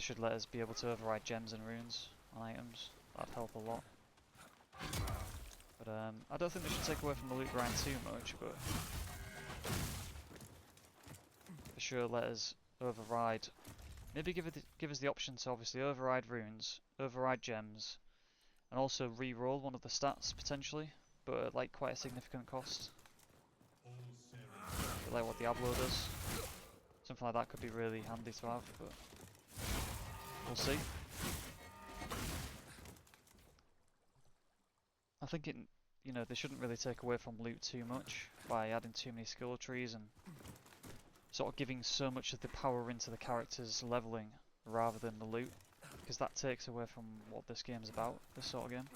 should let us be able to override gems and runes on items. That'd help a lot. But I don't think they should take away from the loot grind too much, but for sure let us override. Maybe give us the option to obviously override runes, override gems, and also re-roll one of the stats potentially, but at like quite a significant cost. But like what Diablo does. Something like that could be really handy to have, but we'll see. I think they shouldn't really take away from loot too much by adding too many skill trees and sort of giving so much of the power into the characters leveling rather than the loot, because that takes away from what this game's about, this sort of game.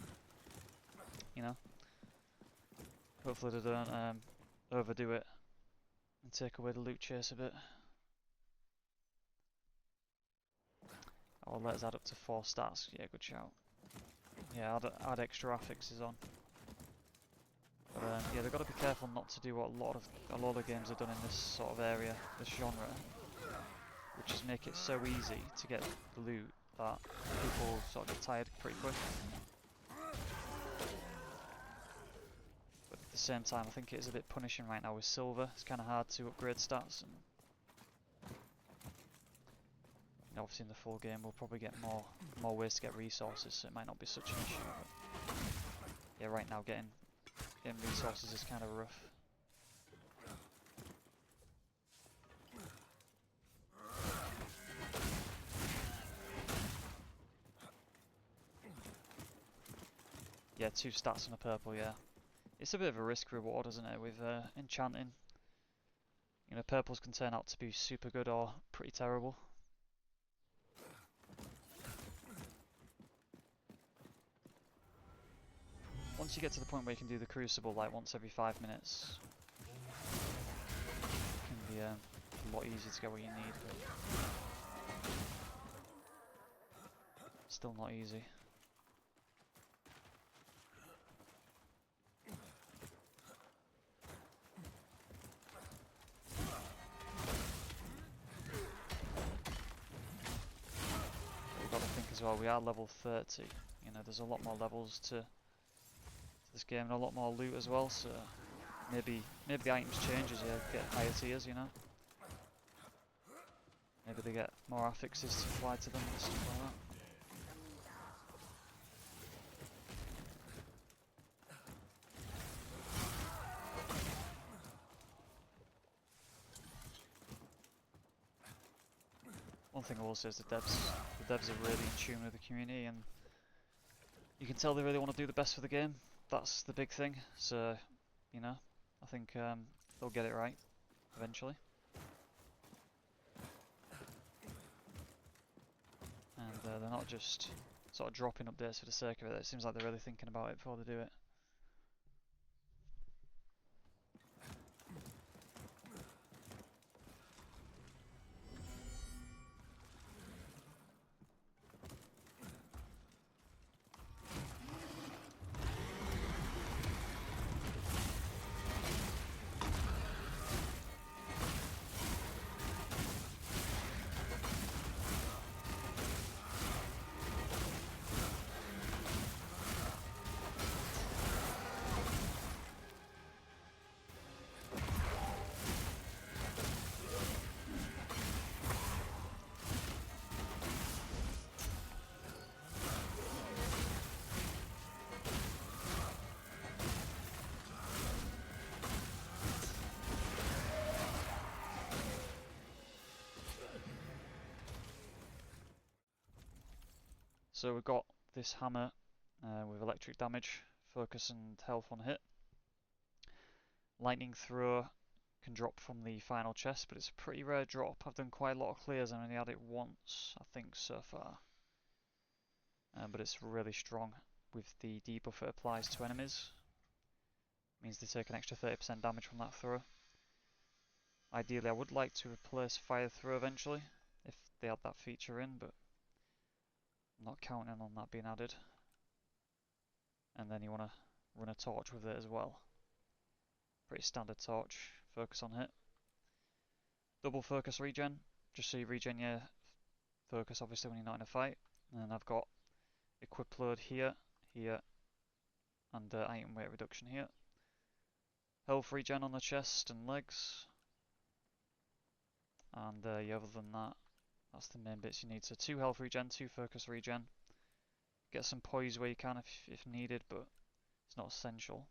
You know? Hopefully they don't overdo it and take away the loot chase a bit. Or let us add up to 4 stats. Yeah, good shout. Yeah, add extra affixes on. But yeah, they've got to be careful not to do what a lot of games have done in this sort of area, this genre, which is make it so easy to get the loot that people sort of get tired pretty quick. But at the same time, I think it is a bit punishing right now with silver. It's kind of hard to upgrade stats, and obviously in the full game we'll probably get more ways to get resources, so it might not be such an issue. But yeah, right now getting resources is kind of rough. Yeah, 2 stats on a purple, yeah. It's a bit of a risk reward, isn't it, with enchanting. You know, purples can turn out to be super good or pretty terrible. Once you get to the point where you can do the crucible like once every 5 minutes, it can be a lot easier to get what you need, but still not easy. We've got to think as well, we are level 30, you know, there's a lot more levels to this game and a lot more loot as well, so maybe the items change as you get higher tiers, you know. Maybe they get more affixes to apply to them and stuff like that. One thing I will say is the devs are really in tune with the community, and you can tell they really want to do the best for the game. That's the big thing, so, you know, I think they'll get it right, eventually. And they're not just sort of dropping updates for the sake of it. It seems like they're really thinking about it before they do it. So we've got this hammer with electric damage, focus and health on hit. Lightning throw can drop from the final chest, but it's a pretty rare drop. I've done quite a lot of clears and only had it once, I think, so far. But it's really strong with the debuff it applies to enemies. Means they take an extra 30% damage from that throw. Ideally, I would like to replace fire throw eventually, if they add that feature in, but I'm not counting on that being added. And then you want to run a torch with it as well. Pretty standard torch, focus on hit. Double focus regen, just so you regen your focus obviously when you're not in a fight. And then I've got equip load here, here, and item weight reduction here. Health regen on the chest and legs. And yeah, other than that, that's the main bits you need. So 2 health regen, 2 focus regen. Get some poise where you can if needed, but it's not essential.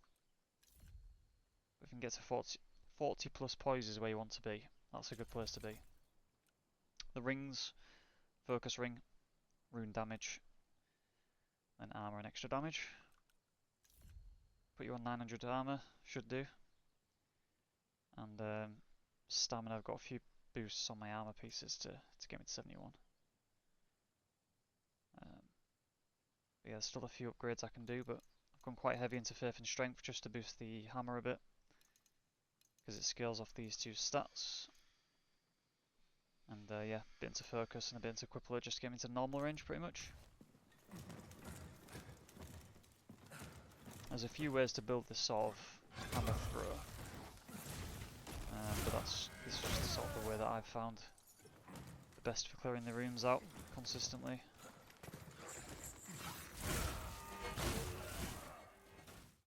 But if you can get to 40 plus poise is where you want to be. That's a good place to be. The rings, focus ring, rune damage, and armor and extra damage. Put you on 900 armor, should do. And stamina, I've got a few boosts on my armor pieces to get me to 71. But yeah, there's still a few upgrades I can do, but I've gone quite heavy into faith and strength just to boost the hammer a bit, because it scales off these 2 stats. And yeah, a bit into focus and a bit into equip load just to get me into normal range pretty much. There's a few ways to build this sort of hammer thrower, but this is just sort of the way that I've found the best for clearing the runes out consistently.